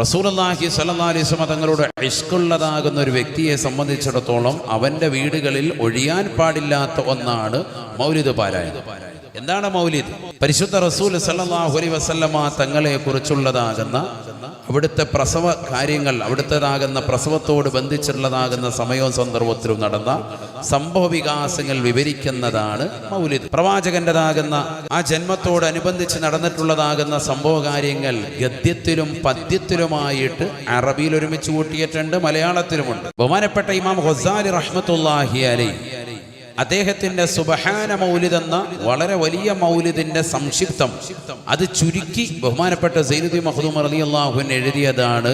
റസൂലുള്ളാഹി സ്വല്ലല്ലാഹു അലൈഹി വസല്ലം തങ്ങളുടെ ഇഷ്കുള്ളതാകുന്ന ഒരു വ്യക്തിയെ സംബന്ധിച്ചിടത്തോളം അവൻ്റെ വീടുകളിൽ ഒഴിയാൻ പാടില്ലാത്ത ഒന്നാണ് മൗലിദ് പാരായണം. എന്താണ് മൗലിദ്? പരിശുദ്ധ റസൂൽ സല്ലല്ലാഹു അലൈഹി വസല്ലമ തങ്ങളെ കുറിച്ചുള്ളതാകുന്ന അവിടുത്തെ പ്രസവ കാര്യങ്ങൾ, അവിടുത്തേതാകുന്ന പ്രസവത്തോട് ബന്ധിച്ചുള്ളതാകുന്ന സമയവും സന്ദർഭത്തിലും നടന്ന സംഭവ വികാസങ്ങൾ വിവരിക്കുന്നതാണ് മൗലിദ്. പ്രവാചകന്റേതാകുന്ന ആ ജന്മത്തോടനുബന്ധിച്ച് നടന്നിട്ടുള്ളതാകുന്ന സംഭവ കാര്യങ്ങൾ ഗദ്യത്തിലും പദ്യത്തിലുമായിട്ട് അറബിയിൽ ഒരുമിച്ച് കൂട്ടിയിട്ടുണ്ട്, മലയാളത്തിലുമുണ്ട്. ബഹുമാനപ്പെട്ട ഇമാം ഗസാലി റഹ്മത്തുള്ളാഹി അലൈഹി അദ്ദേഹത്തിന്റെ സുബ്ഹാന മൗലിദ് എന്ന വളരെ വലിയ മൗലിദിന്റെ സംക്ഷിപ്തം അത് ചുരുക്കി ബഹുമാനപ്പെട്ട സൈനുദ്ദീൻ മഖ്ദൂം റളിയല്ലാഹു അൻഹു എഴുതിയതാണ്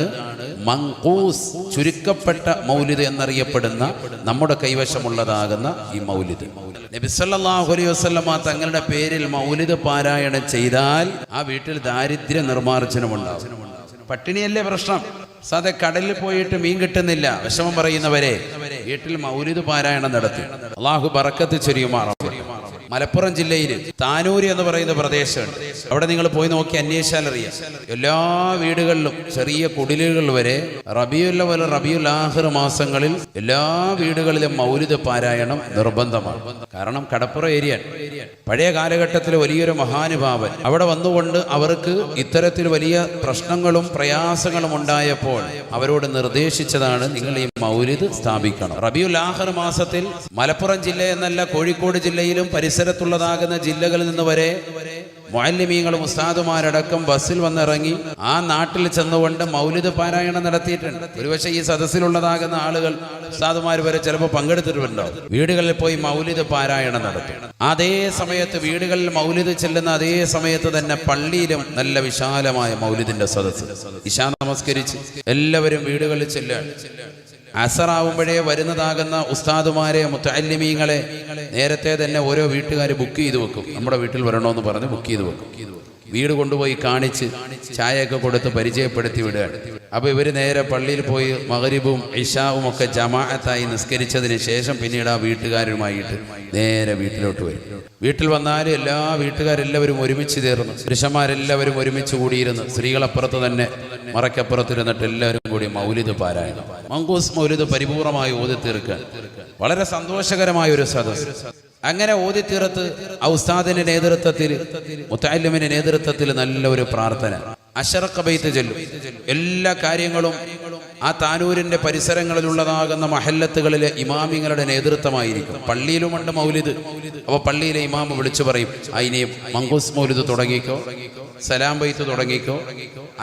മൻഖൂസ്, ചുരുക്കപ്പെട്ട മൗലിദ് എന്നറിയപ്പെടുന്ന നമ്മുടെ കൈവശമുള്ളതാകുന്ന ഈ മൗലിദ്. നബി സല്ലല്ലാഹു അലൈഹി വസല്ലമ തങ്ങളുടെ പേരിൽ മൗലിദ് പാരായണം ചെയ്താൽ ആ വീട്ടിൽ ദാരിദ്ര്യ നിർമ്മാർജ്ജനമുണ്ടാകും. പട്ടിണിയല്ലേ പ്രശ്നം? സാധേ കടലിൽ പോയിട്ട് മീൻ കിട്ടുന്നില്ല, വിഷമം പറയുന്നവരെ വീട്ടിൽ മൗലിദ് പാരായണം നടത്തി അള്ളാഹു ബറക്കത്ത് ചൊരിയുമാറാവട്ടെ. മലപ്പുറം ജില്ലയിൽ താനൂര് എന്ന് പറയുന്ന പ്രദേശമുണ്ട്. അവിടെ നിങ്ങൾ പോയി നോക്കി അന്വേഷിച്ചാൽ അറിയാം, എല്ലാ വീടുകളിലും ചെറിയ കുടിലുകൾ വരെ റബീഉൽ അവ്വൽ റബീഉൽ ആഖിർ മാസങ്ങളിൽ എല്ലാ വീടുകളിലും മൗലിദ് പാരായണം നിർബന്ധമാണ്. കാരണം കടപ്പുറം ഏരിയ, പഴയ കാലഘട്ടത്തിൽ വലിയൊരു മഹാനുഭാവൻ അവിടെ വന്നുകൊണ്ട് അവർക്ക് ഇത്തരത്തിൽ വലിയ പ്രശ്നങ്ങളും പ്രയാസങ്ങളും ഉണ്ടായപ്പോൾ അവരോട് നിർദ്ദേശിച്ചതാണ്, നിങ്ങൾ ഈ മൗലിദ് സ്ഥാപിക്കണം. റബീഉൽ ആഖിർ മാസത്തിൽ മലപ്പുറം ജില്ല എന്നല്ല, കോഴിക്കോട് ജില്ലയിലും പരിസരത്തുള്ളതാകുന്ന ജില്ലകളിൽ നിന്ന് വരെ മുഅല്ലിമീങ്ങളും ഉസ്താദുമാരടക്കം ബസ്സിൽ വന്നിറങ്ങി ആ നാട്ടിൽ ചെന്നുകൊണ്ട് മൗലിദ് പാരായണം നടത്തിയിട്ടുണ്ട്. ഒരുപക്ഷെ ഈ സദസ്സിലുള്ളതാകുന്ന ആളുകൾ ഉസ്താദുമാർ വരെ ചിലപ്പോൾ പങ്കെടുത്തിട്ടുണ്ടാവും. വീടുകളിൽ പോയി മൗലിദ് പാരായണം നടത്തും. അതേ സമയത്ത് വീടുകളിൽ മൗലിദ് ചെല്ലുന്ന അതേ സമയത്ത് തന്നെ പള്ളിയിലും നല്ല വിശാലമായ മൗലിദിന്റെ സദസ്സ്. ഇശാ നമസ്കരിച്ച് എല്ലാവരും വീടുകളിൽ ചെല്ലുകയാണ്. അസറാവുമ്പോഴേ വരുന്നതാകുന്ന ഉസ്താദുമാരെ മുത്തഅല്ലിമീങ്ങളെ നേരത്തെ തന്നെ ഓരോ വീട്ടുകാർ ബുക്ക് ചെയ്ത് വെക്കും. നമ്മുടെ വീട്ടിൽ വരണമെന്ന് പറഞ്ഞ് ബുക്ക് ചെയ്ത് വെക്കും. വീട് കൊണ്ടുപോയി കാണിച്ച് ചായയൊക്കെ കൊടുത്ത് പരിചയപ്പെടുത്തി വിടുകയാണ്. അപ്പോൾ ഇവർ നേരെ പള്ളിയിൽ പോയി മഗ്രിബും ഇശാവും ഒക്കെ ജമാഅത്തായി നിസ്കരിച്ചതിന് ശേഷം പിന്നീട് ആ വീട്ടുകാരുമായിട്ട് നേരെ വീട്ടിലോട്ട് വരും. വീട്ടിൽ വന്നാൽ എല്ലാ വീട്ടുകാരെല്ലാവരും ഒരുമിച്ച് ചേർന്ന്, പുരുഷന്മാരെല്ലാവരും ഒരുമിച്ച് കൂടിയിരുന്ന്, സ്ത്രീകളപ്പുറത്ത് തന്നെ മറക്കപ്പുറത്തിരുന്നിട്ട് എല്ലാവരും കൂടി മൗലിദ് പാരായണം, മൻഖൂസ് മൗലിദ് പരിപൂർണമായി ഓതി തീർക്കാൻ. വളരെ സന്തോഷകരമായ ഒരു സദസ്സ്. അങ്ങനെ ഓതി തീർത്ത് ആ ഉസ്താദിന്റെ നേതൃത്വത്തിൽ, മുത്തഅല്ലിമിന്റെ നേതൃത്വത്തിൽ നല്ല ഒരു പ്രാർത്ഥന, അശറഖ ബൈത്ത് ചൊല്ലും. എല്ലാ കാര്യങ്ങളും ആ താനൂരിന്റെ പരിസരങ്ങളിലുള്ളതാകുന്ന മഹല്ലത്തുകളിലെ ഇമാമിങ്ങളുടെ നേതൃത്വമായിരിക്കും. പള്ളിയിലുമുണ്ട് മൗലിദ്. അപ്പോൾ പള്ളിയിലെ ഇമാമ് വിളിച്ചു പറയും, ഇനി മൻഖൂസ് മൗലിദ് തുടങ്ങിക്കോ, സലാം ബൈത്ത് തുടങ്ങിക്കോ,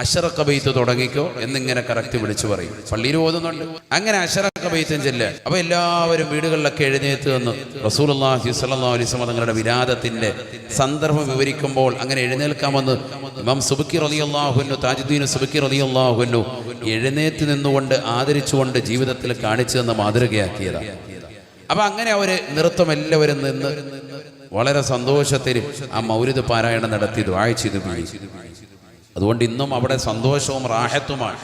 അശറഖ ബൈത്ത് തുടങ്ങിക്കോ എന്നിങ്ങനെ കറക്റ്റ് വിളിച്ചു പറയും. പള്ളിയിൽ ഓതുന്നുണ്ട്. അങ്ങനെ അശറഖ ബൈത്തും ചെല്ലുക. അപ്പോൾ എല്ലാവരും വീടുകളിലൊക്കെ എഴുന്നേറ്റ് നിന്ന് റസൂലുള്ളാഹി സ്വല്ലല്ലാഹു അലൈഹി വസല്ലം തങ്ങളുടെ വിലാദത്തിന്റെ സന്ദർഭം വിവരിക്കുമ്പോൾ അങ്ങനെ എഴുന്നേൽക്കാമെന്ന് ഇമാം സുബ്കി റളിയല്ലാഹു അൻഹു, താജുദ്ദീൻ സുബ്കി റളിയല്ലാഹു അൻഹു എഴുന്നേറ്റ് നിന്നുകൊണ്ട് ആദരിച്ചുകൊണ്ട് ജീവിതത്തിൽ കാണിച്ചു തന്ന മാതൃകയാക്കിയതാണ്. അപ്പൊ അങ്ങനെ അവര് നൃത്തം എല്ലാവരും നിന്ന് വളരെ സന്തോഷത്തിൽ ആ മൗലിദ് പാരായണം നടത്തി ദുആ ചെയ്തു. അതുകൊണ്ട് ഇന്നും അവിടെ സന്തോഷവും റാഹത്തുമാണ്.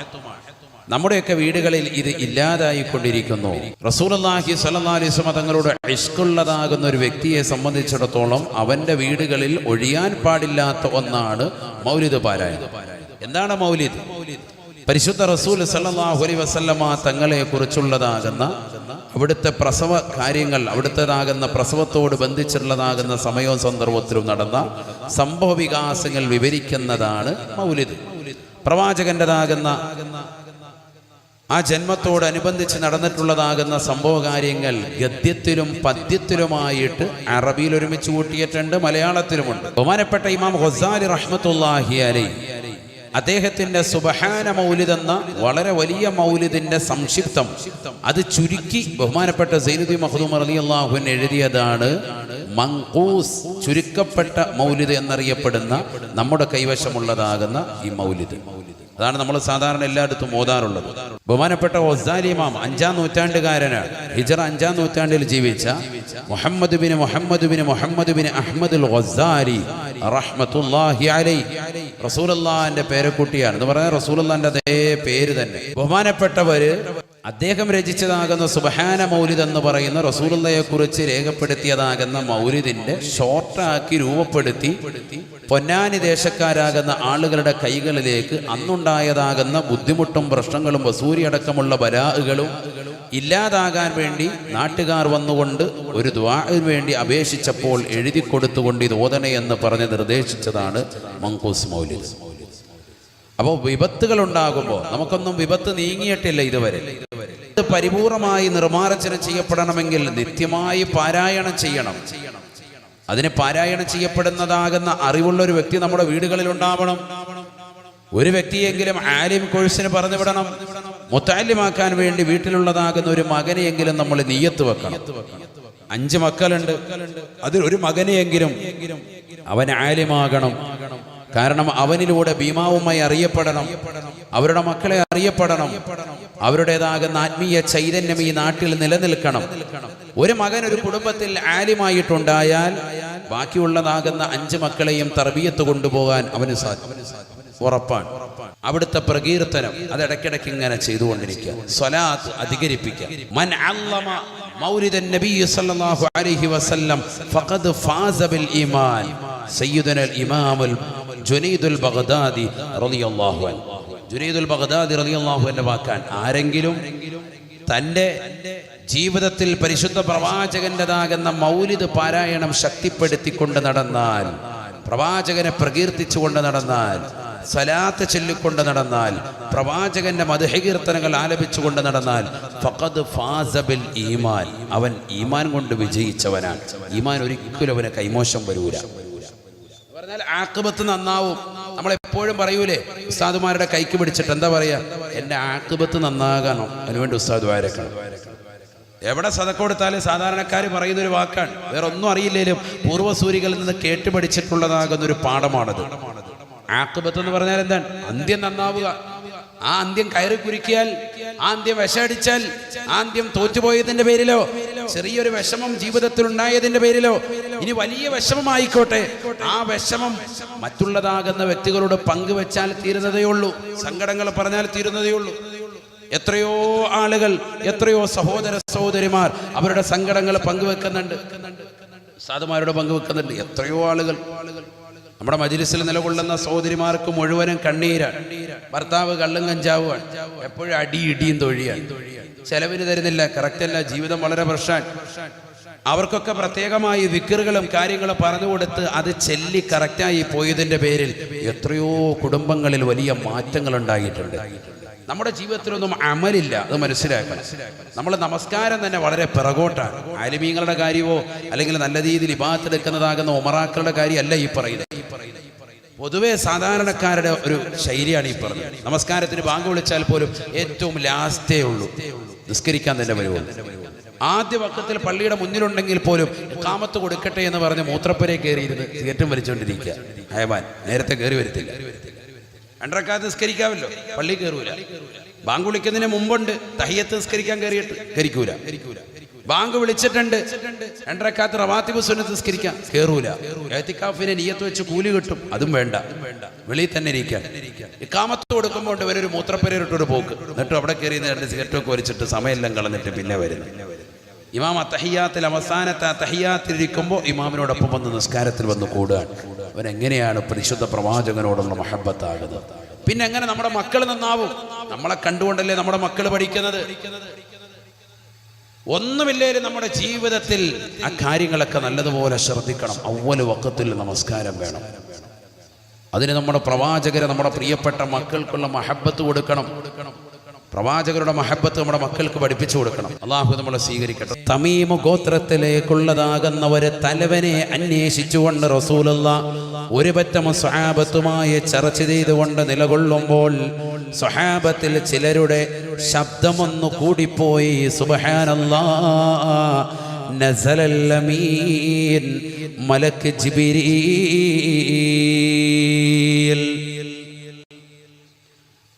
നമ്മുടെയൊക്കെ വീടുകളിൽ ഇത് ഇല്ലാതായിക്കൊണ്ടിരിക്കുന്നു. റസൂലുള്ളാഹി സ്വല്ലല്ലാഹു അലൈഹി വസല്ലം തങ്ങളുടെ ഇഷ്കുള്ളതാകുന്ന ഒരു വ്യക്തിയെ സംബന്ധിച്ചിടത്തോളം അവന്റെ വീടുകളിൽ ഒഴിയാൻ പാടില്ലാത്ത ഒന്നാണ് മൗലിദ് പാരായണം. എന്താണ് മൗലിദ്? പരിശുദ്ധ റസൂൽ സല്ലല്ലാഹു അലൈഹി വസല്ലമ തങ്ങളെ കുറിച്ചുള്ളതാകുന്ന അവിടുത്തെ പ്രസവ കാര്യങ്ങൾ, അവിടുത്തേതാകുന്ന പ്രസവത്തോട് ബന്ധിച്ചുള്ളതാകുന്ന സമയവും സന്ദർഭത്തിലും നടന്ന സംഭവ വികാസങ്ങൾ വിവരിക്കുന്നതാണ് മൗലിദ്. പ്രവാചകന്റേതാകുന്ന ആ ജന്മത്തോടനുബന്ധിച്ച് നടന്നിട്ടുള്ളതാകുന്ന സംഭവ കാര്യങ്ങൾ ഗദ്യത്തിലും പദ്യത്തിലുമായിട്ട് അറബിയിൽ ഒരുമിച്ച് കൂട്ടിയിട്ടുണ്ട്, മലയാളത്തിലുമുണ്ട്. ബഹുമാനപ്പെട്ട ഇമാം ഗസാലി റഹ്മത്തുള്ളാഹി അലൈഹി അദ്ദേഹത്തിന്റെ സുബ്ഹാന മൗലിദ് എന്ന വളരെ വലിയ മൗലിദിന്റെ സംക്ഷിപ്തം അത് ചുരുക്കി ബഹുമാനപ്പെട്ട സൈനുദ്ദീൻ മഖ്ദൂം റളിയല്ലാഹു അൻഹു എഴുതിയതാണ് മൻഖൂസ്, ചുരുക്കപ്പെട്ട മൗലിദ് എന്നറിയപ്പെടുന്ന നമ്മുടെ കൈവശമുള്ളതാകുന്ന ഈ മൗലിദ്. അതാണ് നമ്മൾ സാധാരണ എല്ലായിടത്തും ഓതാറുള്ളത്. ബഹുമാനപ്പെട്ട ഗസാലി ഇമാം 5-ാം നൂറ്റാണ്ടുകാരനാണ്. ഹിജ്റ 5-ാം നൂറ്റാണ്ടിൽ ജീവിച്ച മുഹമ്മദ് ബിൻ അഹ്മദുൽ ഗസാലി റഹ്മത്തുള്ളാഹി അലൈഹി റസൂലുള്ളാഹിന്റെ പേരക്കുട്ടിയാണ് എന്ന് പറഞ്ഞാൽ റസൂലുള്ളാഹിന്റെ അതേ പേര് തന്നെ. ബഹുമാനപ്പെട്ടവര് അദ്ദേഹം രചിച്ചതാകുന്ന സുബ്ഹാന മൗലിദ് എന്ന് പറയുന്ന റസൂലുള്ളാഹിയെക്കുറിച്ച് രേഖപ്പെടുത്തിയതാകുന്ന മൗലിദിന്റെ ഷോർട്ടാക്കി രൂപപ്പെടുത്തി പൊന്നാനി ദേശക്കാരാകുന്ന ആളുകളുടെ കൈകളിലേക്ക് അന്നുണ്ടായതാകുന്ന ബുദ്ധിമുട്ടും പ്രശ്നങ്ങളും വസൂരി അടക്കമുള്ള ബലാഹുകളും ഇല്ലാതാകാൻ വേണ്ടി നാട്ടുകാർ വന്നുകൊണ്ട് ഒരു ദുആഇന് വേണ്ടി അപേക്ഷിച്ചപ്പോൾ എഴുതി കൊടുത്തുകൊണ്ട് ഇത് ഓതണേ എന്ന് പറഞ്ഞ് നിർദ്ദേശിച്ചതാണ് മങ്കൂസ് മൗലിദ്. അപ്പോൾ വിപത്തുകൾ ഉണ്ടാകുമ്പോൾ നമുക്കൊന്നും വിപത്ത് നീങ്ങിയിട്ടില്ല ഇതുവരെ. ഇത് പരിപൂർണമായി നിർമ്മാർജ്ജനം ചെയ്യപ്പെടണമെങ്കിൽ നിത്യമായി പാരായണം ചെയ്യണം. അതിന് പാരായണം ചെയ്യപ്പെടുന്നതാകുന്ന അറിവുള്ള ഒരു വ്യക്തി നമ്മുടെ വീടുകളിൽ ഉണ്ടാവണം. ഒരു വ്യക്തിയെങ്കിലും ആലിം കോഴ്സിന് പറഞ്ഞു വിടണം. മുത്തഅല്ലിമാക്കാൻ വേണ്ടി വീട്ടിലുള്ളതാകുന്ന ഒരു മകനെയെങ്കിലും നമ്മൾ നിയ്യത്ത് വെക്കണം. 5 മക്കളുണ്ട്, അതിൽ ഒരു മകനെയെങ്കിലും അവൻ ആലിമാകണം. കാരണം അവനിലൂടെ ഭീമാവുമായി അറിയപ്പെടണം, അവരുടെ മക്കളെ അറിയപ്പെടണം, അവരുടേതാകുന്ന ആത്മീയ ചൈതന്യം ഈ നാട്ടിൽ നിലനിൽക്കണം. ഒരു മകൻ ഒരു കുടുംബത്തിൽ ആലിമായിട്ടുണ്ടായാൽ ബാക്കിയുള്ളതാകുന്ന 5 മക്കളെയും തർബിയത്ത് കൊണ്ടുപോകാൻ അവന് ഉറപ്പാണ്. അവിടുത്തെ പ്രകീർത്തനം അത് ഇടയ്ക്കിടയ്ക്ക് ഇങ്ങനെ ചെയ്തുകൊണ്ടിരിക്കുക, സ്വലാത്ത് അധികരിപ്പിക്കുക. മൻ അല്ലമ മൗലിദൻ നബി സല്ലല്ലാഹു അലൈഹി വസല്ലം ഫഖദ് ഫാസ ബിൽ ഈമാൻ. സയ്യിദുനൽ ഇമാമുൽ ജുനൈദുൽ ബഗ്ദാദി റളിയല്ലാഹു അൻഹു. ജുനൈദുൽ ബഗ്ദാദി റളിയല്ലാഹു അൻഹു വാക്കാൻ ആരെങ്കിലും തൻ്റെ ജീവിതത്തിൽ പരിശുദ്ധ പ്രവാചകൻ്റെതാകുന്ന മൗലിദ് പാരായണം ശക്തിപ്പെടുത്തിക്കൊണ്ട് നടന്നാൽ, പ്രവാചകനെ പ്രകീർത്തിച്ചുകൊണ്ട് നടന്നാൽ, സലാത്ത് ചൊല്ലിക്കൊണ്ട് നടന്നാൽ, പ്രവാചകന്റെ മദ്ഹ് കീർത്തനങ്ങൾ ആലപിച്ചുകൊണ്ട് നടന്നാൽ, ഫഖദ് ഫാസ ബിൽ ഈമാൻ, അവൻ ഈമാൻ കൊണ്ട് വിജയിച്ചവനാണ്. ഈമാൻ ഒരിക്കലും അവന് കൈമോശം വരൂല. പറഞ്ഞാൽ ആഖിബത്ത് നന്നാവും. നമ്മളെപ്പോഴും പറയൂലേ, ഉസ്താദുമാരുടെ കൈക്ക് പിടിച്ചിട്ട് എന്താ പറയാ, എൻ്റെ ആഖിബത്ത് നന്നാകാനോ, അതിനുവേണ്ടി ഉസ്താദ് വാരക്കണം. എവിടെ സദക്ക കൊടുത്താലും സാധാരണക്കാർ പറയുന്നൊരു വാക്കാണ്, വേറെ ഒന്നും അറിയില്ലേലും പൂർവ്വസൂരികളിൽ നിന്ന് കേട്ടുപഠിച്ചിട്ടുള്ളതാകുന്ന ഒരു പാഠമാണത്. ആഖിബത്ത് എന്ന് പറഞ്ഞാൽ എന്താണ്? അന്ത്യം നന്നാവുക. ആ അന്ത്യം കയറി കുരുക്കിയാൽ, ആ അന്ത്യം വിഷമടിച്ചാൽ, ആ അന്ത്യം തോറ്റുപോയതിന്റെ പേരിലോ, ചെറിയൊരു വിഷമം ജീവിതത്തിൽ ഉണ്ടായതിന്റെ പേരിലോ, ഇനി വലിയ വിഷമമായിക്കോട്ടെ, ആ വിഷമം മറ്റുള്ളതാകുന്ന വ്യക്തികളോട് പങ്കുവെച്ചാൽ തീരുന്നതേ ഉള്ളൂ, സങ്കടങ്ങൾ പറഞ്ഞാൽ തീരുന്നതേ ഉള്ളൂ. എത്രയോ ആളുകൾ, എത്രയോ സഹോദര സഹോദരിമാർ അവരുടെ സങ്കടങ്ങൾ പങ്കുവെക്കുന്നുണ്ട്, സാധുമാരോട് പങ്കുവെക്കുന്നുണ്ട്. എത്രയോ ആളുകൾ നമ്മുടെ മജ്‌ലിസിൽ നിലകൊള്ളുന്ന സഹോദരിമാർക്ക് മുഴുവനും കണ്ണീരാണ്. ഭർത്താവ് കള്ളും കഞ്ചാവുമാണ്, എപ്പോഴും ഇടിയും തൊഴിയാണ്, ചെലവിന് തരുന്നില്ല, കറക്റ്റ് അല്ല, ജീവിതം വളരെ പ്രശ്നമാണ്. അവർക്കൊക്കെ പ്രത്യേകമായി വിക്റുകളും കാര്യങ്ങളും പറഞ്ഞു കൊടുത്ത് അത് ചെല്ലി കറക്റ്റായി പോയതിൻ്റെ പേരിൽ എത്രയോ കുടുംബങ്ങളിൽ വലിയ മാറ്റങ്ങൾ ഉണ്ടായിട്ടുണ്ട്. നമ്മുടെ ജീവിതത്തിലൊന്നും അമലില്ല, അത് മനസ്സിലാക്കണം. നമ്മൾ നമസ്കാരം തന്നെ വളരെ പിറകോട്ടാണ്. ആലിമീങ്ങളുടെ കാര്യമോ അല്ലെങ്കിൽ നല്ല രീതിയിൽ ഇബാദത്ത് എടുക്കുന്നതാകുന്ന ഉമറാക്കളുടെ കാര്യമല്ല ഈ പറയുന്നത്. പൊതുവെ സാധാരണക്കാരുടെ ഒരു ശൈലിയാണ് ഈ പറഞ്ഞത്. നമസ്കാരത്തിന് ബാങ്ക് വിളിച്ചാൽ പോലും ഏറ്റവും ലാസ്റ്റേ ഉള്ളൂ, നിസ്കരിക്കാൻ തന്നെ വരുള്ളൂ. ആദ്യ വക്കത്തിൽ പള്ളിയുടെ മുന്നിലുണ്ടെങ്കിൽ പോലും ഇഖാമത്ത് കൊടുക്കട്ടെ എന്ന് പറഞ്ഞ് മൂത്രപ്പുരയെ കയറിയിരുന്ന് സിഗരറ്റും വലിച്ചുകൊണ്ടിരിക്കുക. ഹയവാൻ നേരത്തെ കയറി വരത്തില്ല. 2 റക്അത്ത് നിസ്കരിക്കാമല്ലോ, പള്ളി കയറൂല. ബാങ്ക് വിളിക്കുന്നതിന് മുമ്പുണ്ട് തഹിയ്യത്ത് നിസ്കരിക്കാൻ കയറിക്കൂല. ബാങ്ക് വിളിച്ചിട്ടുണ്ട് 2 റക്അത്ത് റവാത്തിബ് സുന്നത്ത് നിസ്കരിക്കാൻ കയറൂല. ഇഅ്തികാഫിനെ നിയ്യത്ത് വെച്ച് കൂലി കിട്ടും, അതും വേണ്ട, വെളിയിൽ തന്നെ ഇരിക്കാൻ. ഇഖാമത്ത് കൊടുക്കുമ്പോൾ ഇവരൊരു മൂത്രപ്പുരയിട്ടൊരു പോക്ക്, എന്നിട്ട് അവിടെ കയറി 2 സിഗരറ്റൊക്കെ വലിച്ചിട്ട് സമയമെല്ലാം കളഞ്ഞിട്ട് പിന്നെ വരുന്നു. ഇമാം അത്തഹിയ്യാത്തിൽ അവസാനത്തെ അത്തഹിയ്യാത്തിൽ ഇരിക്കുമ്പോൾ ഇമാമിനോടൊപ്പം വന്ന് നിസ്കാരത്തിൽ വന്ന് കൂടുകയാണ്. അവനെങ്ങനെയാണ് പരിശുദ്ധ പ്രവാചകനോടുള്ള മഹബത്താകുന്നത്? പിന്നെ എങ്ങനെ നമ്മുടെ മക്കൾ നന്നാവും? നമ്മളെ കണ്ടുകൊണ്ടല്ലേ നമ്മുടെ മക്കൾ പഠിക്കുന്നത്. ഒന്നുമില്ലേലും നമ്മുടെ ജീവിതത്തിൽ ആ കാര്യങ്ങളൊക്കെ നല്ലതുപോലെ ശ്രദ്ധിക്കണം. അവ്വല് വഖത്തിൽ നമസ്കാരം വേണം. അതിന് നമ്മുടെ പ്രവാചകരെ, നമ്മുടെ പ്രിയപ്പെട്ട മക്കൾക്കുള്ള മഹബത്ത് കൊടുക്കണം. പ്രവാചകരുടെ മഹബത്ത് നമ്മുടെ മക്കൾക്ക് പഠിപ്പിച്ചു കൊടുക്കണം. അള്ളാഹു നമ്മളെ സ്വീകരിക്കട്ടെ. തമീമ ഗോത്രത്തിലേക്കുള്ളതാകുന്ന ഒരു തലവനെ അന്വേഷിച്ചുകൊണ്ട് റസൂലുള്ളാഹ് ഒരു പറ്റം സ്വഹാബത്തുമായി ചർച്ച ചെയ്തുകൊണ്ട് നിലകൊള്ളുമ്പോൾ സ്വഹാബത്തിൽ ചിലരുടെ ശബ്ദമൊന്നു കൂടിപ്പോയി. സുബ്ഹാനല്ലാഹ്, നസലൽ അമീൻ മലക്ക് ജിബ്രീൽ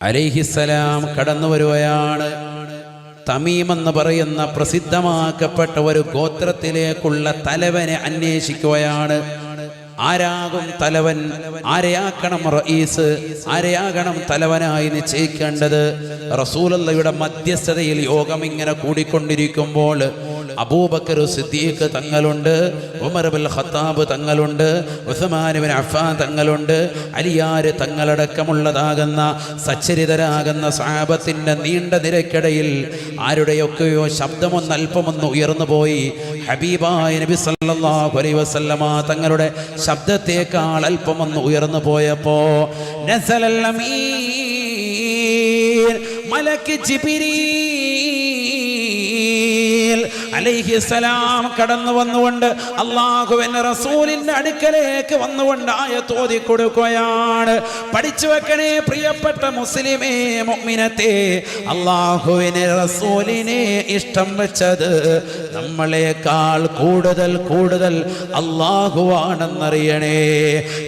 അലൈഹിസ്സലാം കടന്നു വരുകയാണ്. തമീം എന്ന് പറയുന്ന പ്രസിദ്ധമാക്കപ്പെട്ട ഒരു ഗോത്രത്തിലേക്കുള്ള തലവനെ അന്വേഷിക്കുകയാണ്. ആരാകും തലവൻ, ആരെയാക്കണം റഈസ്, ആരെയാകണം തലവനായി നിശ്ചയിക്കേണ്ടത്? റസൂലുള്ളാഹിയുടെ മധ്യസ്ഥതയിൽ യോഗം ഇങ്ങനെ കൂടിക്കൊണ്ടിരിക്കുമ്പോൾ അബൂബക്കർ സിദ്ദീഖ് തങ്ങളുണ്ട്, ഉമർ ഇബ്നുൽ ഖത്താബ് തങ്ങളുണ്ട്, ഉസ്മാൻ ഇബ്നു അഫ്ഫാൻ തങ്ങളുണ്ട്, അലിയാർ തങ്ങളടക്കമുള്ളതാകുന്ന സച്ചരിതരാകുന്ന സഹാബത്തിന്റെ നീണ്ട നിരക്കിടയിൽ ആരുടെയൊക്കെയോ ശബ്ദമൊന്ന് അല്പമൊന്ന് ഉയർന്നു പോയി. ഹബീബായ നബി സല്ലല്ലാഹു അലൈഹി വസല്ലമ തങ്ങളുടെ ശബ്ദത്തേക്കാൾ അല്പമൊന്ന് ഉയർന്നു പോയപ്പോ നസലൽ അമീൻ മലക്ക് ജിബ്രീൽ അലൈഹിസ്സലാം കടന്നു വന്നുകൊണ്ട് അല്ലാഹുവിന്റെ റസൂലിന്റെ അടുക്കലേക്ക് വന്നുകൊണ്ട് ആയത്ത് ഓതി കൊടുക്കുകയാണ്. പഠിച്ചു വെക്കണേ പ്രിയപ്പെട്ട മുസ്ലിമേ, മുഅ്മിനത്തേ, അല്ലാഹുവിനെ റസൂലിനെ ഇഷ്ടം വെച്ചത് നമ്മളെക്കാൾ കൂടുതൽ അല്ലാഹുവാണെന്നറിയണേ.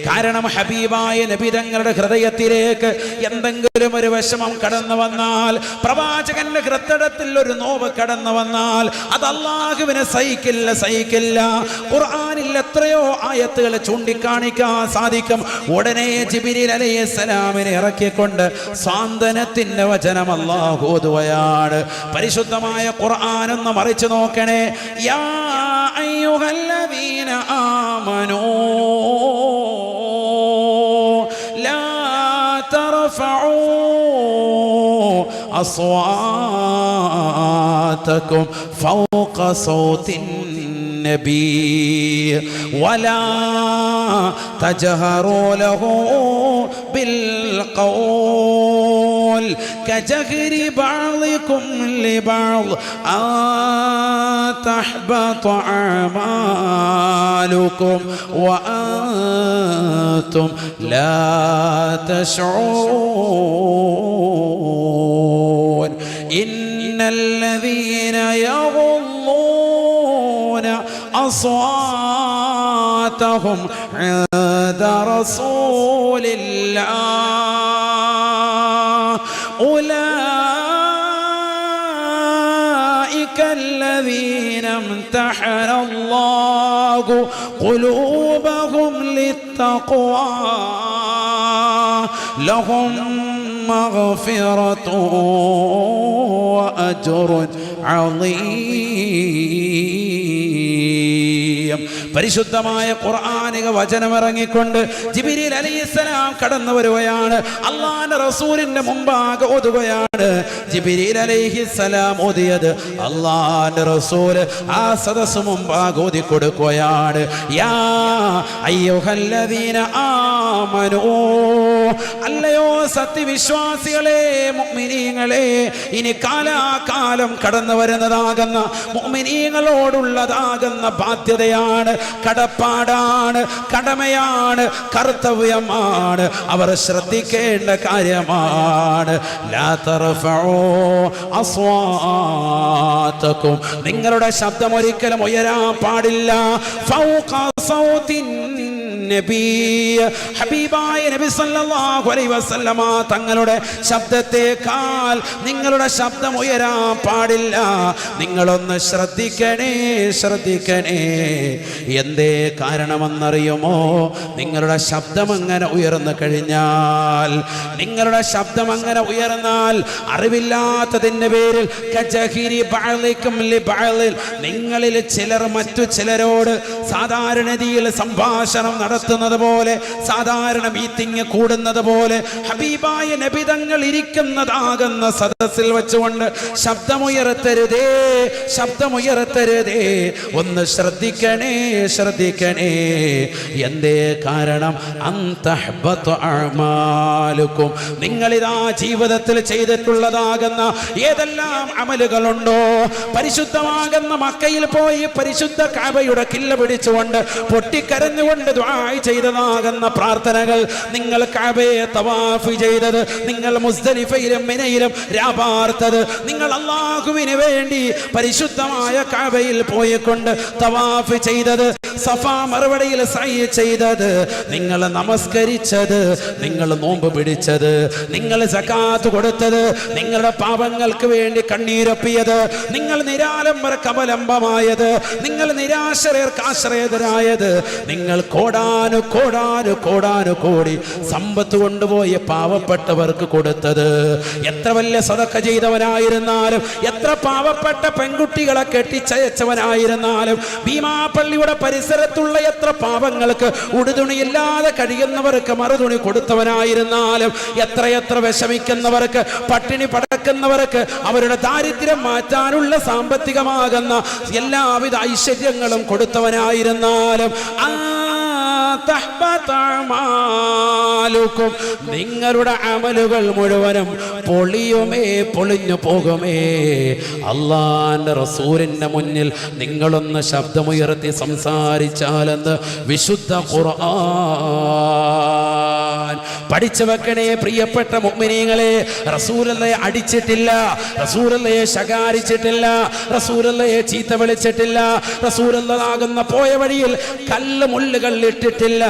കാരണം ഹബീബായ നബി തങ്ങളുടെ ഹൃദയത്തിലേക്ക് എന്തെങ്കിലും ഒരു വിഷമം കടന്നു വന്നാൽ, പ്രവാചകന്റെ ഹൃദയത്തിൽ ഒരു നോവ് കടന്നു വന്നാൽ അത് അല്ലാഹുവിനെ സഹിക്കില്ല. ഖുർആനിൽ എത്രയോ ആയത്തുകൾ ചൂണ്ടിക്കാണിക്കാൻ സാധിക്കും. ഉടനെ ജിബ്രീൽ അലൈഹിസ്സലാമിനെ ഇറക്കിക്കൊണ്ട് സാന്ത്വനത്തിന്റെ വചനം അല്ലാഹു ഓതുകയാണ്. പരിശുദ്ധമായ ഖുർആൻ ഒന്ന് മറിച്ചു നോക്കണേ. യാ അയ്യുഹല്ലദീന ആമനൂ ലാ തർഫഉ أصواتكم فوق صوت النبي ولا تجهروا له بالقول كجهر بعضكم لبعض أن تحبط أعمالكم وأنتم لا تشعرون إن الذين يغضون أصواتهم عند رسول الله أولئك الذين امتحن الله قلوبهم للتقوى لهم مغفرة وأجر عظيم. പരിശുദ്ധമായ ഖുർആനിക വചനം ഇറങ്ങിക്കൊണ്ട് ജിബ്രീൽ അലൈഹിസ്സലാം കടന്നു വരുകയാണ്. അല്ലാഹുവിന്റെ റസൂലിന്റെ മുമ്പാകെ ഓതുകയാണ്. ജിബ്രീൽ അലൈഹിസ്സലാം ഓതിയത് അല്ലാഹുവിന്റെ റസൂൽ ആ സദസ്സ് മുമ്പാകെ ഓതി കൊടുക്കുകയാണ്. യാ അയ്യുഹല്ലദീന ആമനൂ, അല്ലയോ സത്യവിശ്വാസികളെ, മുഅ്മിനീങ്ങളെ, ഇനി കാലാകാലം കടന്നു വരുന്നതാകുന്ന മുഅ്മിനീങ്ങളോടുള്ളതാകുന്ന ബാധ്യതയാണ്, കടപ്പാടാണ്, കടമയാണ്, കർത്തവ്യമാണ്, അവർ ശ്രദ്ധിക്കേണ്ട കാര്യമാണ്. ലാ തർഫഉ അസ്വാതകും, നിങ്ങളുടെ ശബ്ദം ഒരിക്കലും ഉയരാൻ പാടില്ല. ഫൗഖ സൗത്തിൻ നബി, ഹബീബായ നബി സല്ലല്ലാഹു അലൈഹി വസല്ലമ തങ്ങളുടെ ശബ്ദത്തേക്കാൾ നിങ്ങളുടെ ശബ്ദം ഉയരാൻ പാടില്ല. നിങ്ങളൊന്ന് ശ്രദ്ധിക്കണേ. എന്തേ കാരണമെന്നറിയുമോ? നിങ്ങളുടെ ശബ്ദം അങ്ങനെ ഉയർന്നു കഴിഞ്ഞാൽ, നിങ്ങളുടെ ശബ്ദം അങ്ങനെ ഉയർന്നാൽ അറിവില്ലാത്തതിന്റെ പേരിൽ കജഹിരി ബഅലികും ലിബഅലിൽ, നിങ്ങളിൽ ചിലർ മറ്റു ചിലരോട് സാധാരണതയിൽ സംഭാഷണം നടത്തുന്നത് പോലെ, സാധാരണ മീറ്റിംഗ് കൂടുന്നത് പോലെ, ഹബീബായ നബി തങ്ങൾ ഇരിക്കുന്നതാകുന്ന സദസ്സിൽ വെച്ചുകൊണ്ട് ശബ്ദമുയർത്തരുതേ. ഒന്ന് ശ്രദ്ധിക്കണേ. എന്തേ കാരണം? അന്തഹ്ബതു അഅമാലുക്കും, നിങ്ങളിതാ ജീവിതത്തിൽ ചെയ്തിട്ടുള്ളതാകുന്ന ഏതെല്ലാം അമലുകളുണ്ടോ, പരിശുദ്ധമാകുന്ന മക്കയിൽ പോയി പരിശുദ്ധ കഅബയുടെ കില്ല പിടിച്ചുകൊണ്ട് പൊട്ടിക്കരഞ്ഞുകൊണ്ട് ദുആ ചെയ്തതാകുന്ന പ്രാർത്ഥനകൾ, നിങ്ങൾ കഅബയെ തവാഫ് ചെയ്തത്, നിങ്ങൾ മുസ്ദലിഫയിലും മിനയിലും രാപാർത്തത്, നിങ്ങൾ അല്ലാഹുവിന് വേണ്ടി പരിശുദ്ധമായ കഅബയിൽ പോയിക്കൊണ്ട് തവാഫ് ചെയ്തത്, സഫാ മറുപടിയിൽ സഅയ് ചെയ്തത്, നിങ്ങൾ നമസ്കരിച്ചത്, നിങ്ങൾ നോമ്പ് പിടിച്ചത്, നിങ്ങൾ സകാത്ത് കൊടുത്തത്, നിങ്ങളുടെ പാപങ്ങൾക്ക് വേണ്ടി കണ്ണീരൊപ്പിയത്, നിങ്ങൾ നിരാലംബർക്ക് അവലംബമായത്, നിങ്ങൾ നിരാശ്രയർക്ക് ആശ്രയതരായത്, നിങ്ങൾ കോടാനു കോടാനു കോടാനു കോടി സമ്പത്ത് കൊണ്ടുപോയി പാവപ്പെട്ടവർക്ക് കൊടുത്തത്, എത്ര വലിയ സദഖ ചെയ്തവനായിരുന്നാലും, എത്ര പാവപ്പെട്ട പെൺകുട്ടികളെ കെട്ടിച്ചയച്ചവനായിരുന്നാലും, ഭീമാപള്ളിയുടെ പരിസരത്തുള്ള എത്ര പാവങ്ങൾക്ക് ഉടുതുണിയില്ലാതെ കഴിയുന്നവർക്ക് മറുതുണി കൊടുത്തവനായിരുന്നാലും, എത്രയെത്ര വിഷമിക്കുന്നവർക്ക്, പട്ടിണി പടക്കുന്നവർക്ക് അവരുടെ ദാരിദ്ര്യം മാറ്റാനുള്ള സാമ്പത്തികമാകുന്ന എല്ലാവിധ ഐശ്വര്യങ്ങളും കൊടുത്തവനായിരുന്നാലും, നിങ്ങളുടെ അമലുകൾ മുഴുവനും പൊളിയുമേ, പൊളിഞ്ഞു പോകുമേ. അല്ലാഹുവിന്റെ റസൂലിന്റെ മുന്നിൽ നിങ്ങളൊന്ന് ശബ്ദമുയർത്തി സംസാരിച്ചാലെന്ന് വിശുദ്ധ ഖുർആൻ. പഠിച്ചു വെക്കണേ പ്രിയപ്പെട്ട മുഅ്മിനീങ്ങളെ. റസൂലുള്ളാഹിയെ അടിച്ചിട്ടില്ല, റസൂലുള്ളാഹിയെ ശകാരിച്ചിട്ടില്ല, റസൂലുള്ളാഹിയെ ചീത്ത വിളിച്ചിട്ടില്ല, റസൂലുള്ളാഹിയാകുന്ന പോയ വഴിയിൽ കല്ല് മുള്ളുകൾ ഇട്ടിട്ടില്ല,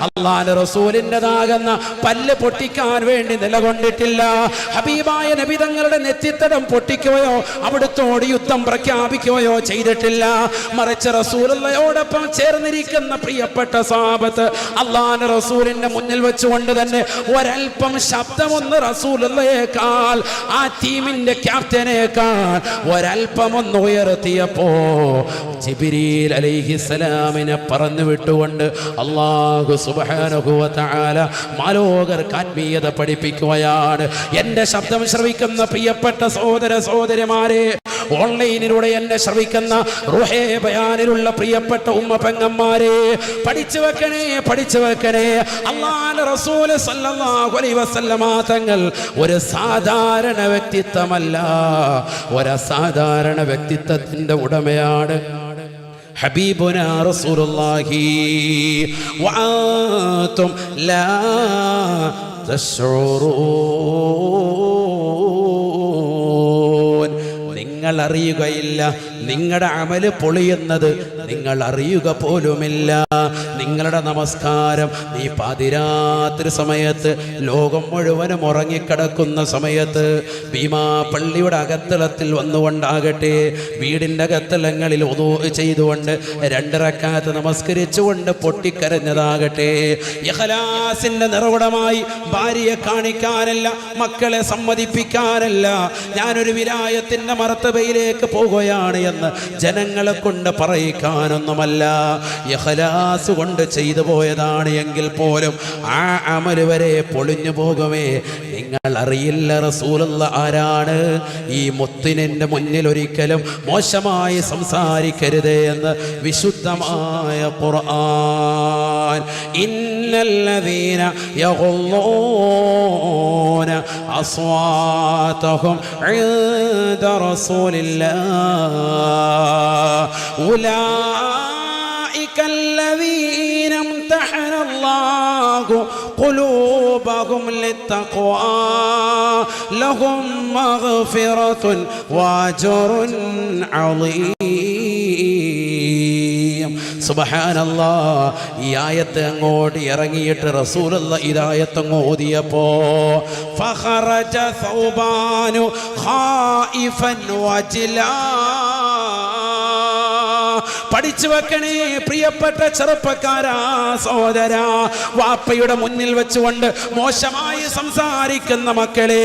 അല്ലാഹുവിന്റെ റസൂലിൻ്റെതാകുന്ന പല്ല് പൊട്ടിക്കാൻ വേണ്ടി നിലകൊണ്ടിട്ടില്ല, ഹബീബായ നബി തങ്ങളുടെ നെറ്റിത്തടം പൊട്ടിക്കുകയോ അവിടുത്തോട് യുദ്ധം പ്രഖ്യാപിക്കുകയോ ചെയ്തിട്ടില്ല. മറിച്ച് റസൂലുള്ളാഹിയോടൊപ്പം ചേർന്നിരിക്കുന്ന പ്രിയപ്പെട്ട സ്വഹാബത്ത് അല്ലാഹുവിന്റെ റസൂലിന്റെ മുന്നിൽ വെച്ചുകൊണ്ട് തന്നെ ഒരൽപ്പം ശബ്ദമൊന്ന് റസൂലുള്ളാഹിയേക്കാൾ, ആ ടീമിന്റെ ക്യാപ്റ്റനേക്കാൾ ഒരൽപ്പം ഒന്ന് ഉയർത്തിയപ്പോ ജിബ്രീൽ അലൈഹിസ്സലാമിനെ പറഞ്ഞു വിട്ടുകൊണ്ട് അല്ലാഹു സുബ്ഹാനഹു വ തആല മാലോകർക്ക് ആത്മീയത പഠിപ്പിക്കുകയാണ്. എന്റെ ശബ്ദം ശ്രവിക്കുന്ന പ്രിയപ്പെട്ട സഹോദര സഹോദരിമാരെ, ഓൺലൈനിലൂടെ എന്നെ ശ്രവിക്കുന്ന റുഹേ ബയാനിലുള്ള പ്രിയപ്പെട്ട ഉമ്മ പെങ്ങന്മാരെ, പഠിച്ചു വെക്കണേ, പഠിച്ചു വെക്കണേ. അല്ലാഹുവിന്റെ റസൂൽ സല്ലല്ലാഹു അലൈഹി വസല്ലമ തങ്ങൾ ഒരു സാധാരണ വ്യക്തിത്വമല്ല, ഒരു അസാധാരണ വ്യക്തിത്വത്തിന്റെ ഉടമയാണ്. ഹബീബുനാ റസൂലുള്ളാഹി വഅൻതും ലാ തശ്ഉറൂൻ. നിങ്ങൾ അറിയുകയില്ല, നിങ്ങളുടെ അമല് പൊളിയുന്നത് നിങ്ങൾ അറിയുക പോലുമില്ല. നിങ്ങളുടെ നമസ്കാരം ഈ പാതിരാത്രി സമയത്ത്, ലോകം മുഴുവനും ഉറങ്ങിക്കിടക്കുന്ന സമയത്ത്, ഭീമാ പള്ളിയുടെ അകത്തളത്തിൽ വന്നുകൊണ്ടാകട്ടെ, വീടിൻ്റെ അകത്തളങ്ങളിൽ ഉദൂ ചെയ്തുകൊണ്ട് 2 റക്അത്ത് നമസ്കരിച്ചുകൊണ്ട് പൊട്ടിക്കരഞ്ഞതാകട്ടെ, ഇഖ്ലാസിന്റെ നിറകുടമായി ഭാര്യയെ കാണിക്കാനല്ല, മക്കളെ സമ്മതിപ്പിക്കാനല്ല, ഞാനൊരു വിലായത്തിന്റെ മർത്തബയിലേക്ക് പോകുകയാണ് എന്ന് ജനങ്ങളെ കൊണ്ട് പറയിക്കാനൊന്നുമല്ല, ഇഖ്ലാസ് കൊണ്ട് ചെയ്തു പോയതാണ് എങ്കിൽ പോലും ആ അമല് വരെ പൊളിഞ്ഞു പോകുമേ. നിങ്ങൾ അറിയില്ല റസൂലുള്ളാഹി ആരാണ്. ഈ മുത്തിനിന്റെ മുന്നിൽ ഒരിക്കലും മോശമായി സംസാരിക്കരുത് എന്ന് വിശുദ്ധമായ ഖുർആൻ. ഇന്നല്ലദീന യഗുള്ളൂന അസ്വാതഹും ഇൻദ റസൂലില്ലാഹ് ഉലൈക الذين امتحن الله قلوبهم للتقوى لهم مغفرة وأجر عظيم. സുബ്ഹാനല്ലാഹ്. ഈ ആയത്ത് അങ്ങോട്ട് ഇറങ്ങിയിട്ട് റസൂലുള്ളാഹി ഈ ആയത്ത് അങ്ങ് ഓതിയപ്പോ ഫഖറജ സൗബാനു ഖായിഫൻ വജ്ലാ. പഠിച്ചു വെക്കണേ പ്രിയപ്പെട്ട ചെറുപ്പക്കാരാ, സഹോദരാ. വാപ്പയുടെ മുന്നിൽ വെച്ചുകൊണ്ട് മോശമായി സംസാരിക്കുന്ന മക്കളെ,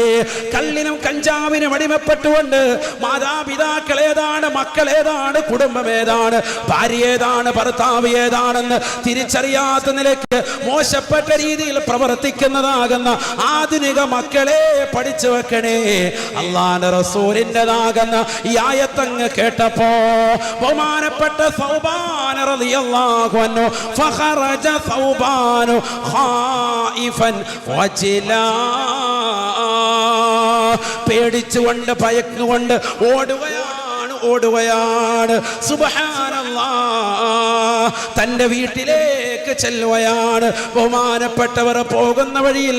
കള്ളിനും കഞ്ചാവിനും അടിമപ്പെട്ടുകൊണ്ട് മാതാപിതാക്കൾ ഏതാണ്, മക്കൾ ഏതാണ്, കുടുംബം ഏതാണ്, ഭാര്യ ഏതാണ്, ഭർത്താവ് ഏതാണെന്ന് തിരിച്ചറിയാത്ത നിലയ്ക്ക് മോശപ്പെട്ട രീതിയിൽ പ്രവർത്തിക്കുന്നതാകുന്ന ആധുനിക മക്കളെ പഠിച്ചു വെക്കണേ. അല്ലാഹുവിന്റെ റസൂലിൻ്റെതാകുന്ന ഈ ആയത്തങ്ങ് കേട്ടപ്പോ ബഹുമാനപ്പെട്ട സൗബാൻ റളിയല്ലാഹു അൻഹു ഫഖറജ സൗബാൻ ഖായിഫൻ വജ്ലാ. പേടിച്ചുകൊണ്ട് ഭയന്നുകൊണ്ട് ഓടുകയാണ്. സുബ്ഹാനല്ലാഹ്. തൻ്റെ വീട്ടിലേക്ക് വീട്ടിലേക്ക് ചെല്ലുകയാണ്. ബഹുമാനപ്പെട്ടവർ പോകുന്ന വഴിയിൽ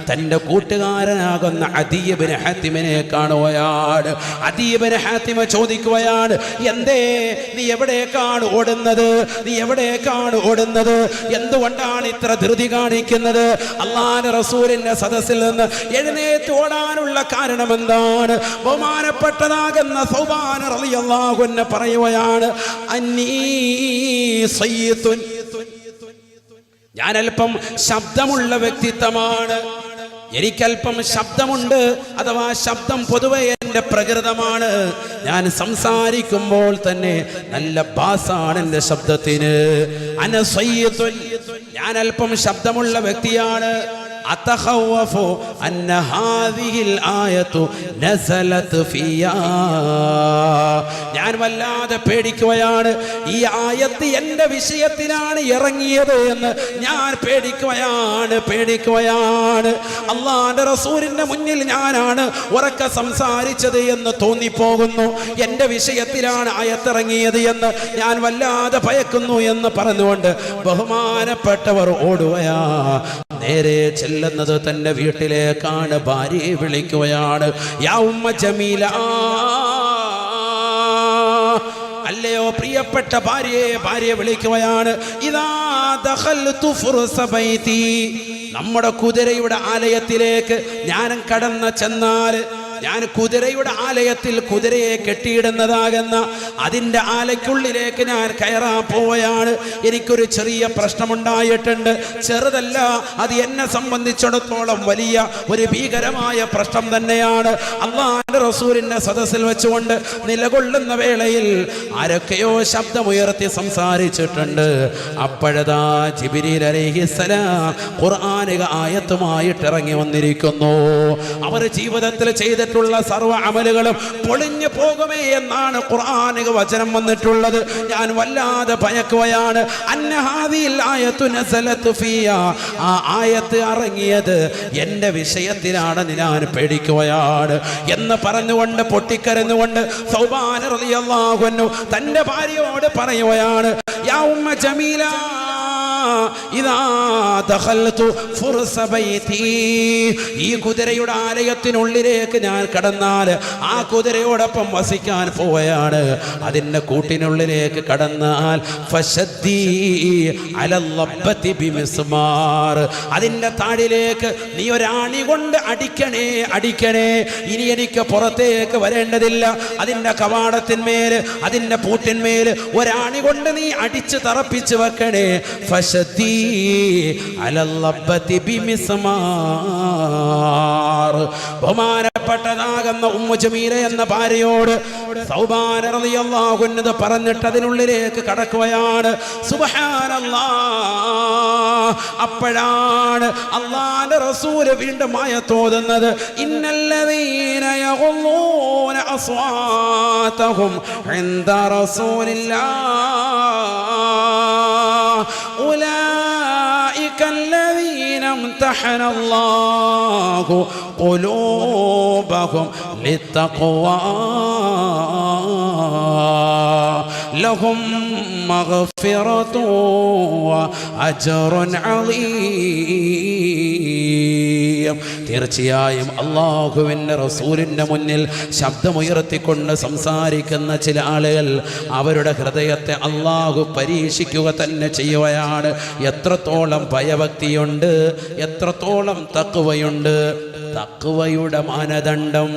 തന്റെ കൂട്ടുകാരനാകുന്ന അദീ ഇബ്നു ഹാത്തിമിനെ കാണുകയാണ്. അദീ ഇബ്നു ഹാത്തിം ചോദിക്കുകയാണ്, എന്തേ നീ എവിടേക്കാണ് ഓടുന്നത്? നീ എവിടേക്കാണ് ഓടുന്നത്? എന്തുകൊണ്ടാണ് ഇത്ര ധൃതി കാണിക്കുന്നത്? അല്ലാഹുവിന്റെ റസൂലിന്റെ സദസ്സിൽ നിന്ന് എഴുന്നേറ്റ് ഓടാനുള്ള കാരണം എന്താണ്? ബഹുമാനപ്പെട്ടതാകുന്ന സൗബാൻ റളിയല്ലാഹു അൻഹു പറയുകയാണ്, അന്നീ സയ്യിത്തുൻ, ഞാൻ അല്പം ശബ്ദമുള്ള വ്യക്തിത്വമാണ്, എനിക്കല്പം ശബ്ദമുണ്ട്, അഥവാ ശബ്ദം പൊതുവെ എൻ്റെ പ്രകൃതമാണ്. ഞാൻ സംസാരിക്കുമ്പോൾ തന്നെ നല്ല ബാസാണ് എൻ്റെ ശബ്ദത്തിന്. അന സയ്യിത്തുൻ, ഞാൻ അല്പം ശബ്ദമുള്ള വ്യക്തിയാണ്. അതഖവഫു അന്ന ഹാദിഹിൽ ആയതു നസലത് ഫിയാ, ഞാൻ വല്ലാതെ പേടിക്കുകയാണ്, ഈ ആയത്ത് എൻ്റെ വിഷയത്തിലാണ് ഇറങ്ങിയത് എന്ന് ഞാൻ പേടിക്കുകയാണ്. അല്ലാഹുവിന്റെ റസൂലിന്റെ മുന്നിൽ ഞാനാണ് ഉറക്കെ സംസാരിച്ചത് എന്ന് തോന്നിപ്പോകുന്നു. എൻ്റെ വിഷയത്തിലാണ് ആയത്തിറങ്ങിയത് എന്ന് ഞാൻ വല്ലാതെ ഭയക്കുന്നു എന്ന് പറഞ്ഞുകൊണ്ട് ബഹുമാനപ്പെട്ടവർ ഓടുകയാ. നേരെ ചെല്ലുന്നത് തന്റെ വീട്ടിലേക്കാണ്. ഭാര്യയെ വിളിക്കുകയാണ്, യാ ഉമ്മ ജമീല, അല്ലയോ പ്രിയപ്പെട്ട ഭാര്യയെ വിളിക്കുകയാണ്. ഇദാ ദഖൽതു ഫുർസ ബൈതി, നമ്മുടെ കുതിരയുടെ ആലയത്തിലേക്ക് ഞാൻ കടന്നു ചെന്നാൽ, ഞാൻ കുതിരയുടെ ആലയത്തിൽ കുതിരയെ കെട്ടിയിടുന്നതാകുന്ന അതിൻ്റെ ആലയ്ക്കുള്ളിലേക്ക് ഞാൻ കയറാൻ പോവുകയാണ്. എനിക്കൊരു ചെറിയ പ്രശ്നമുണ്ടായിട്ടുണ്ട്. ചെറുതല്ല, അത് എന്നെ സംബന്ധിച്ചിടത്തോളം വലിയ ഒരു ഭീകരമായ പ്രശ്നം തന്നെയാണ്. അല്ലാഹുവിന്റെ റസൂലിന്റെ സദസ്സിൽ വെച്ചുകൊണ്ട് നിലകൊള്ളുന്ന വേളയിൽ ആരൊക്കെയോ ശബ്ദമുയർത്തി സംസാരിച്ചിട്ടുണ്ട്. അപ്പോഴതാ ജിബ്രീൽ അലൈഹിസ്സലാം ഖുർആനിക ആയത്തുമായിട്ട് ഇറങ്ങി വന്നിരിക്കുന്നു. അവർ ജീവിതത്തിൽ ചെയ്തിട്ടുള്ള സർവ്വ അമലുകളും പൊളിഞ്ഞു പോകുമേ എന്നാണ് ഖുർആനിക വചനം വന്നിട്ടുള്ളത്. ഞാൻ വല്ലാതെ ഭയക്കുകയാണ്. അന്ന ഹാദിഹിൽ ആയതു നസലത് ഫിയാ, ആ ആയത്ത് ഇറങ്ങിയത് എൻ്റെ വിഷയത്തിലാണ്, ഞാൻ പേടിക്കുകയാണ് എന്ന് പറഞ്ഞുകൊണ്ട് പൊട്ടിക്കരഞ്ഞുകൊണ്ട് സൗബാൻ റളിയല്ലാഹു അൻഹു തൻ്റെ ഭാര്യയോട് പറയുകയാണ്, യാ ഉമ്മ ജമീല, ഇദാ ദഖൽതു ഫുർസ ബൈതി, ഈ കുതിരയുടെ ആലയത്തിനുള്ളിലേക്ക് ഞാൻ കടന്നാൽ ആ കുതിരയോടൊപ്പം വസിക്കാൻ പോവുകയാണ്. അതിൻ്റെ കൂട്ടിനുള്ളിലേക്ക് കടന്നാൽ ഫശദ്ദി അലൽ ലബ്ബതി ബിമിസ്മാർ, അതിൻ്റെ താടിലേക്ക് നീ ഒരാണി കൊണ്ട് അടിക്കണേ. ഇനി എനിക്ക് പുറത്തേക്ക് വരേണ്ടതില്ല. അതിൻ്റെ കവാടത്തിന്മേൽ, അതിൻ്റെ പൂട്ടിന്മേൽ ഒരാണി കൊണ്ട് നീ അടിച്ച് തറപ്പിച്ച് വെക്കണേ. ഫശദ്ദി അലൽ ലബ്ബതി ബിമിസ്മാർ. ബഹുമാനപ്പെട്ടതാകുന്ന ഉമ്മു ജമീല എന്ന ഭാര്യയോട് സൗബാൻ റളിയല്ലാഹു അൻഹു പറഞ്ഞിട്ട് അതിനുള്ളിലേക്ക് കടക്കുകയാണ്. സുബ്ഹാനല്ലാഹ്. അപ്പോഴാണ് അല്ലാഹുവിന്റെ റസൂൽ വീണ്ടും ആയത്ത് ഓതുന്നത്, ഇന്നല്ലദീന യഗുള്ളൂന അസ്വാതഹും ഇൻദ റസൂലില്ലാഹ് ഉലൈക الذين امتحن الله قلوبهم للتقوى لهم مغفرة وأجر عظيم. തീർച്ചയായും അല്ലാഹുവിൻ്റെ റസൂലിൻ്റെ മുന്നിൽ ശബ്ദമുയർത്തിക്കൊണ്ട് സംസാരിക്കുന്ന ചില ആളുകൾ അവരുടെ ഹൃദയത്തെ അല്ലാഹു പരീക്ഷിക്കുക തന്നെ ചെയ്യുകയാണ്. എത്രത്തോളം ഭയഭക്തിയുണ്ട്, എത്രത്തോളം തഖ്വയുണ്ട്. തഖ്വയുടെ മാനദണ്ഡം